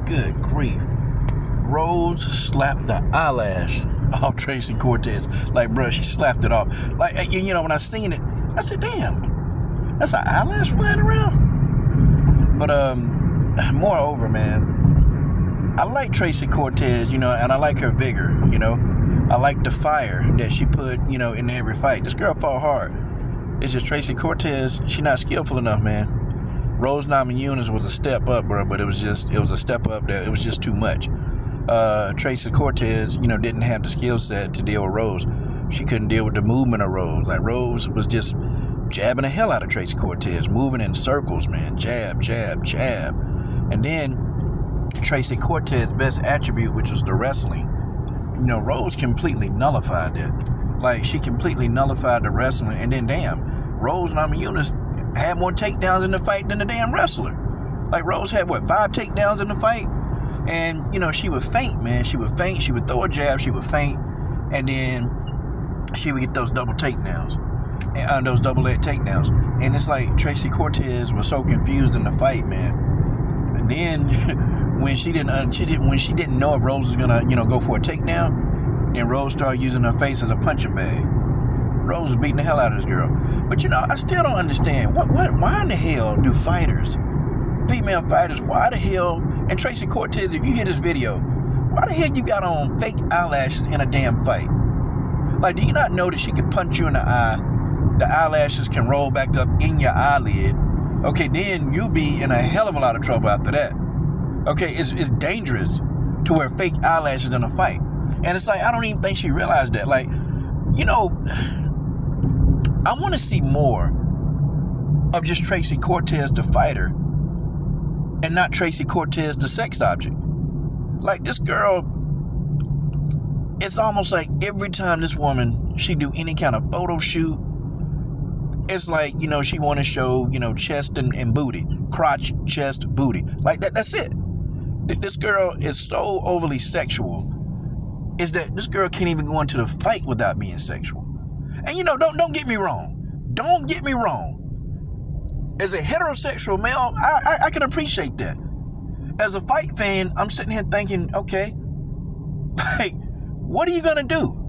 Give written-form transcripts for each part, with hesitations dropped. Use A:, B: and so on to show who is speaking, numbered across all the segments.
A: Good grief. Rose slapped the eyelash off Tracy Cortez. Like, bro, she slapped it off. Like, when I seen it, I said, damn, that's an eyelash flying around. But, moreover, man, I like Tracy Cortez, and I like her vigor, I like the fire that she put, in every fight. This girl fought hard. It's just Tracy Cortez, she not skillful enough, man. Rose Namajunas was a step up, bro, but it was a step up that it was just too much. Tracy Cortez, didn't have the skill set to deal with Rose. She couldn't deal with the movement of Rose. Like, Rose was just jabbing the hell out of Tracy Cortez, moving in circles, man. Jab, jab, jab. And then Tracy Cortez's best attribute, which was the wrestling, Rose completely nullified that. Like, she completely nullified the wrestling. And then, damn, Rose Namajunas had more takedowns in the fight than the damn wrestler. Like, Rose had, 5 takedowns in the fight? And, she would feint, man. She would feint. She would throw a jab. She would feint. And then she would get those double takedowns. And those double leg takedowns. And it's like Tracy Cortez was so confused in the fight, man. And then when she didn't know if Rose was gonna, go for a takedown, then Rose started using her face as a punching bag. Rose was beating the hell out of this girl. But I still don't understand. Why in the hell do fighters, female fighters, why the hell, and Tracy Cortez, if you hear this video, why the hell you got on fake eyelashes in a damn fight? Like, do you not know that she could punch you in the eye? The eyelashes can roll back up in your eyelid. Okay, then you be in a hell of a lot of trouble after that. Okay, it's dangerous to wear fake eyelashes in a fight. And it's like, I don't even think she realized that. Like, I want to see more of just Tracy Cortez, the fighter, and not Tracy Cortez, the sex object. Like, this girl, it's almost like every time this woman, she do any kind of photo shoot, it's like, she want to show, chest and booty, crotch, chest, booty. Like, that's it. This girl is so overly sexual, is that this girl can't even go into the fight without being sexual. And, don't get me wrong. Don't get me wrong. As a heterosexual male, I can appreciate that. As a fight fan, I'm sitting here thinking, okay, like, what are you going to do?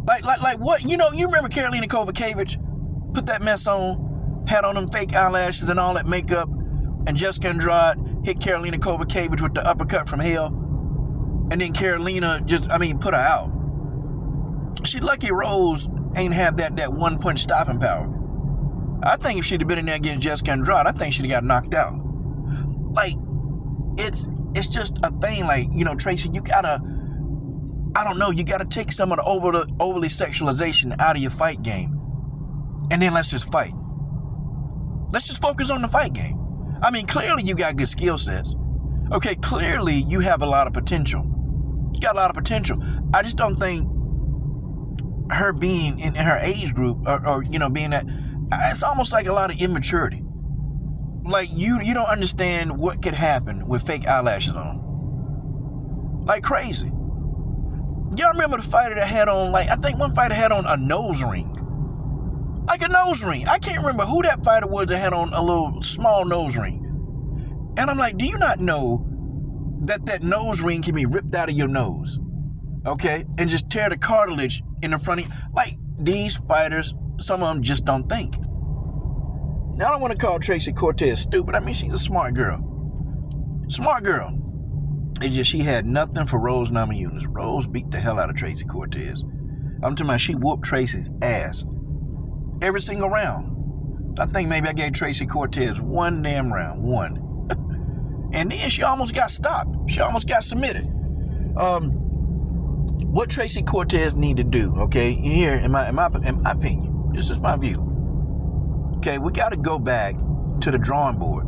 A: Like what? You remember Karolina Kowalkiewicz put that mess on, had on them fake eyelashes and all that makeup, and Jessica Andrade hit Karolina Kowalkiewicz with the uppercut from hell, and then Karolina put her out. She lucky Rose ain't have that one punch stopping power. I think if she'd have been in there against Jessica Andrade, I think she'd have got knocked out. Like, it's just a thing. Like, Tracy, you gotta take some of the overly sexualization out of your fight game. And then let's just fight. Let's just focus on the fight game. I mean, clearly you got good skill sets. Okay, clearly you have a lot of potential. You got a lot of potential. I just don't think her being in her age group or being that, it's almost like a lot of immaturity. Like, you don't understand what could happen with fake eyelashes on. Like, crazy. Y'all remember the fighter that had on, I think one fighter had on a nose ring. Like a nose ring. I can't remember who that fighter was that had on a little small nose ring. And I'm like, do you not know that nose ring can be ripped out of your nose? Okay? And just tear the cartilage in the front of you. Like, these fighters, some of them just don't think. Now, I don't want to call Tracy Cortez stupid. I mean, she's a smart girl. Smart girl. It's just she had nothing for Rose Namajunas. Rose beat the hell out of Tracy Cortez. I'm talking about she whooped Tracy's ass. Every single round. I think maybe I gave Tracy Cortez one damn round. One. And then she almost got stopped. She almost got submitted. What Tracy Cortez need to do, okay, here, in my opinion, this is my view. Okay, we got to go back to the drawing board.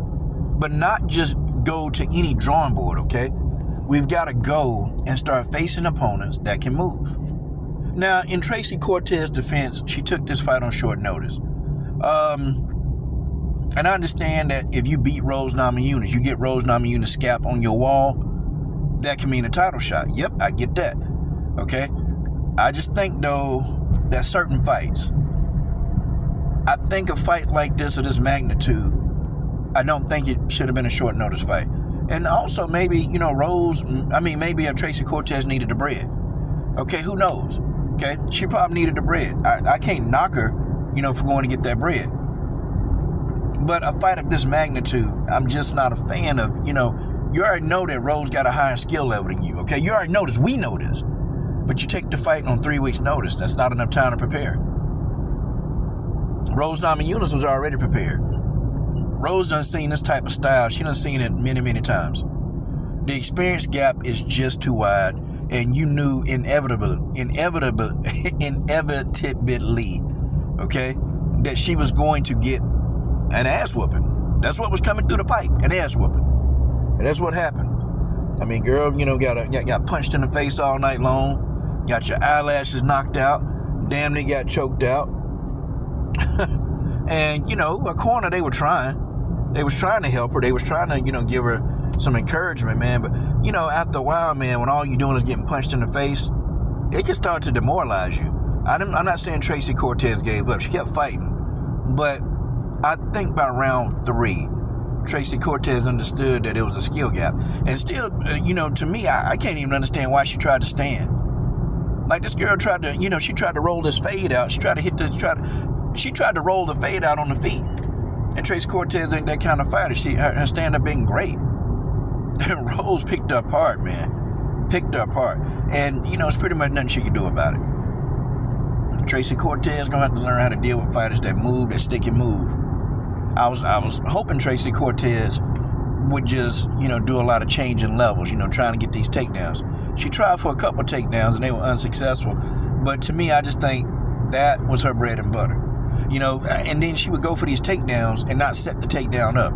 A: But not just go to any drawing board, okay? We've got to go and start facing opponents that can move. Now, in Tracy Cortez's defense, she took this fight on short notice. And I understand that if you beat Rose Namajunas, you get Rose Namajunas' scalp on your wall, that can mean a title shot. Yep, I get that. Okay? I just think, though, that certain fights, I think a fight like this of this magnitude, I don't think it should have been a short notice fight. And also maybe, maybe Tracy Cortez needed the bread. Okay, who knows? Okay, she probably needed the bread. I can't knock her, for going to get that bread. But a fight of this magnitude, I'm just not a fan of, you already know that Rose got a higher skill level than you, okay? You already know this. We know this. But you take the fight on 3 weeks' notice. That's not enough time to prepare. Rose Namajunas was already prepared. Rose done seen this type of style. She done seen it many, many times. The experience gap is just too wide, and you knew inevitably, okay, that she was going to get an ass whooping. That's what was coming through the pipe, an ass whooping. And that's what happened. I mean, girl, got punched in the face all night long, got your eyelashes knocked out, damn near got choked out. And, a corner, they were trying. They was trying to help her. They was trying to, give her some encouragement, man. But, after a while, man, when all you're doing is getting punched in the face, it can start to demoralize you. I'm not saying Tracy Cortez gave up. She kept fighting. But I think by round 3, Tracy Cortez understood that it was a skill gap. And still, to me, I can't even understand why she tried to stand. Like, this girl tried to, she tried to roll this fade out. She tried to roll the fade out on the feet. And Tracy Cortez ain't that kind of fighter. Her stand-up ain't great. Rose picked her apart, man. Picked her apart. And, it's pretty much nothing she could do about it. Tracy Cortez gonna have to learn how to deal with fighters that move, that stick and move. I was hoping Tracy Cortez would just, do a lot of changing levels, trying to get these takedowns. She tried for a couple takedowns and they were unsuccessful. But to me, I just think that was her bread and butter. And then she would go for these takedowns and not set the takedown up.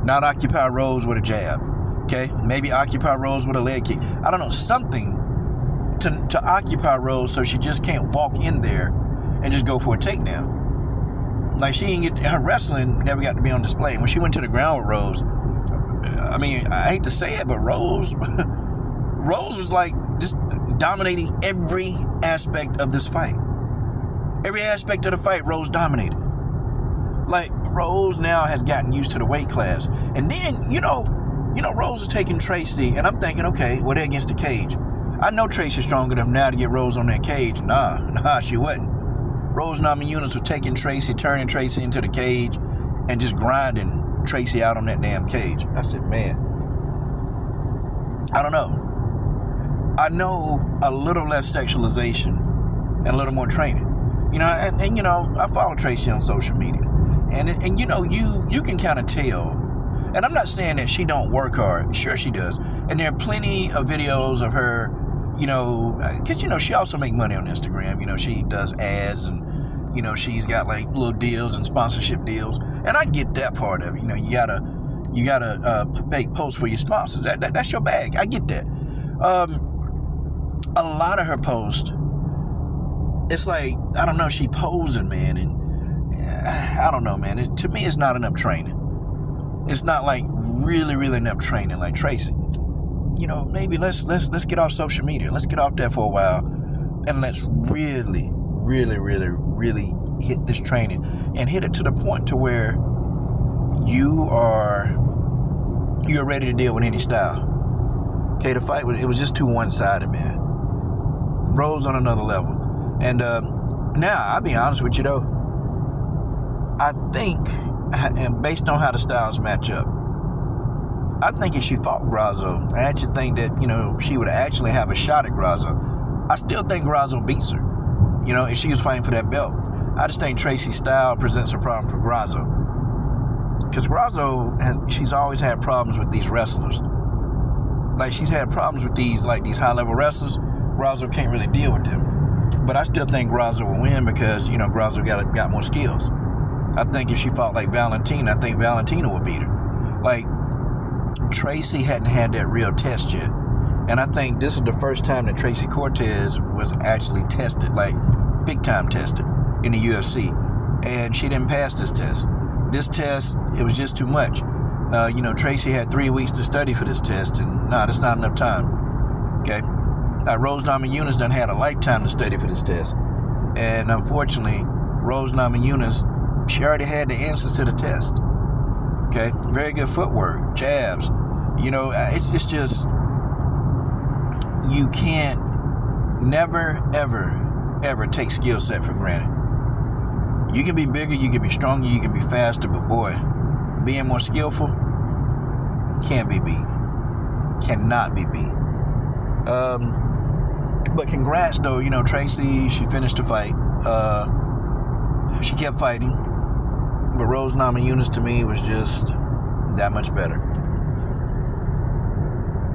A: Not occupy Rose with a jab. Okay? Maybe occupy Rose with a leg kick. I don't know, something to occupy Rose so she just can't walk in there and just go for a takedown. Like, her wrestling never got to be on display. When she went to the ground with Rose, I mean, I hate to say it, but Rose was like just dominating every aspect of this fight. Every aspect of the fight, Rose dominated. Like, Rose now has gotten used to the weight class. And then, Rose is taking Tracy, and I'm thinking, okay, well, they're against the cage. I know Tracy's strong enough now to get Rose on that cage. Nah, she wasn't. Rose Namajunas was taking Tracy, turning Tracy into the cage, and just grinding Tracy out on that damn cage. I said, man, I don't know. I know a little less sexualization and a little more training. I follow Tracy on social media. And you can kind of tell. And I'm not saying that she don't work hard. Sure she does. And there are plenty of videos of her, because, she also make money on Instagram. She does ads and, she's got like little deals and sponsorship deals. And I get that part of it. You gotta make posts for your sponsors. That's your bag. I get that. A lot of her posts, it's like, I don't know, she posing, man. And I don't know, man. To me, it's not enough training. It's not like really, really enough training like Tracy. Maybe let's get off social media. Let's get off there for a while, and let's really, really, really, really hit this training and hit it to the point to where you're ready to deal with any style. Okay, the fight it was just too one-sided, man. Rose on another level, and now I'll be honest with you though. I think, and based on how the styles match up, I think if she fought Grasso, I actually think that, she would actually have a shot at Grasso. I still think Grasso beats her, if she was fighting for that belt. I just think Tracy's style presents a problem for Grasso. Because Grasso, she's always had problems with these wrestlers. Like, she's had problems with these high-level wrestlers. Grasso can't really deal with them. But I still think Grasso will win because, Grasso got more skills. I think if she fought like Valentina, I think Valentina would beat her. Like, Tracy hadn't had that real test yet. And I think this is the first time that Tracy Cortez was actually tested, like big time tested in the UFC. And she didn't pass this test. This test, it was just too much. Tracy had 3 weeks to study for this test, and that's not enough time. Okay? Rose Namajunas done had a lifetime to study for this test. And unfortunately, Rose Namajunas, she already had the answers to the test. Okay? Very good footwork, jabs, You know, it's just, you can't never, ever take skill set for granted. You can be bigger, you can be stronger, you can be faster, but boy, being more skillful can't be beat. Cannot be beat. But congrats though, you know, Tracy, she finished the fight. She kept fighting. But Rose Namajunas to me was just that much better.